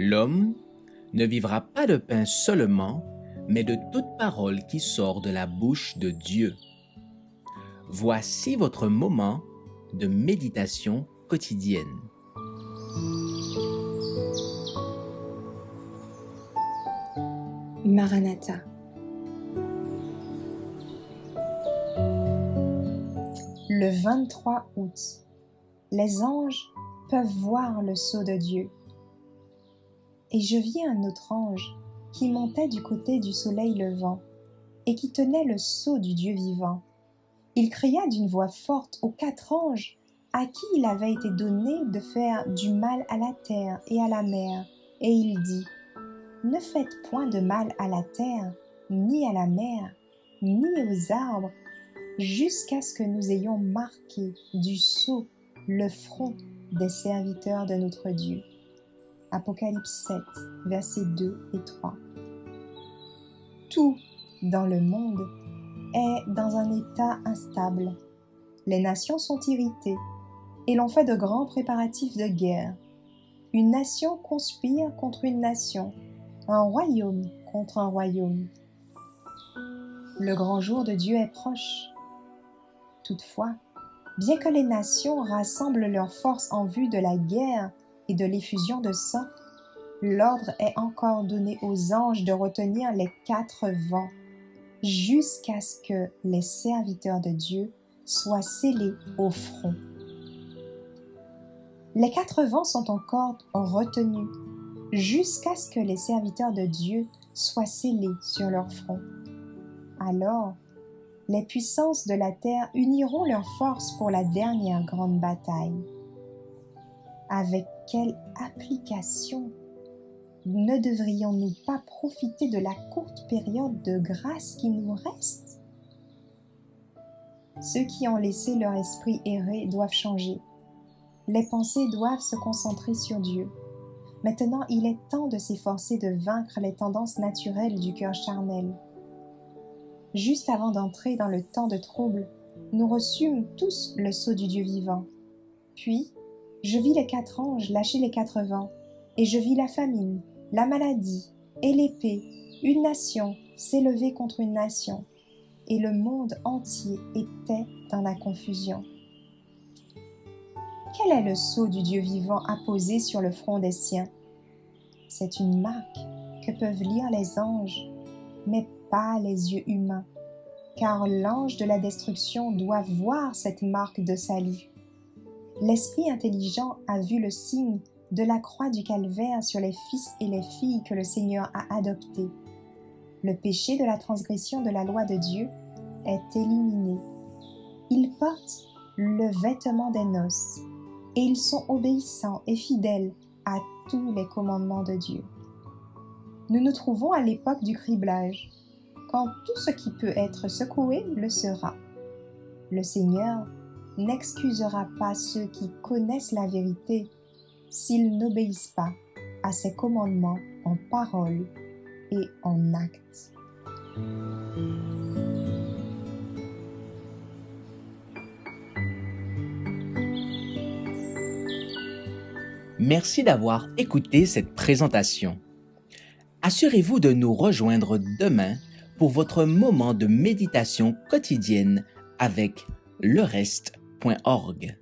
L'homme ne vivra pas de pain seulement, mais de toute parole qui sort de la bouche de Dieu. Voici votre moment de méditation quotidienne. Maranatha. Le 23 août, les anges peuvent voir le sceau de Dieu. Et je vis un autre ange qui montait du côté du soleil levant et qui tenait le sceau du Dieu vivant. Il cria d'une voix forte aux 4 anges à qui il avait été donné de faire du mal à la terre et à la mer, et il dit : Ne faites point de mal à la terre, ni à la mer, ni aux arbres, jusqu'à ce que nous ayons marqué du sceau le front des serviteurs de notre Dieu. Apocalypse 7, versets 2 et 3. Tout dans le monde est dans un état instable. Les nations sont irritées et l'on fait de grands préparatifs de guerre. Une nation conspire contre une nation, un royaume contre un royaume. Le grand jour de Dieu est proche. Toutefois, bien que les nations rassemblent leurs forces en vue de la guerre et de l'effusion de sang, l'ordre est encore donné aux anges de retenir les 4 vents, jusqu'à ce que les serviteurs de Dieu soient scellés au front. Les 4 vents sont encore retenus, jusqu'à ce que les serviteurs de Dieu soient scellés sur leur front. Alors, les puissances de la terre uniront leurs forces pour la dernière grande bataille. Avec quelle application ne devrions-nous pas profiter de la courte période de grâce qui nous reste? Ceux qui ont laissé leur esprit errer doivent changer. Les pensées doivent se concentrer sur Dieu. Maintenant, il est temps de s'efforcer de vaincre les tendances naturelles du cœur charnel. Juste avant d'entrer dans le temps de trouble, nous reçûmes tous le sceau du Dieu vivant. Puis, je vis les 4 anges lâcher les 4 vents, et je vis la famine, la maladie et l'épée, une nation s'élever contre une nation, et le monde entier était dans la confusion. Quel est le sceau du Dieu vivant apposé sur le front des siens? C'est une marque que peuvent lire les anges, mais pas les yeux humains, car l'ange de la destruction doit voir cette marque de salut. L'esprit intelligent a vu le signe de la croix du calvaire sur les fils et les filles que le Seigneur a adoptés. Le péché de la transgression de la loi de Dieu est éliminé. Ils portent le vêtement des noces et ils sont obéissants et fidèles à tous les commandements de Dieu. Nous nous trouvons à l'époque du criblage, quand tout ce qui peut être secoué le sera. Le Seigneur n'excusera pas ceux qui connaissent la vérité s'ils n'obéissent pas à ses commandements en parole et en acte. Merci d'avoir écouté cette présentation. Assurez-vous de nous rejoindre demain pour votre moment de méditation quotidienne avec lereste.org.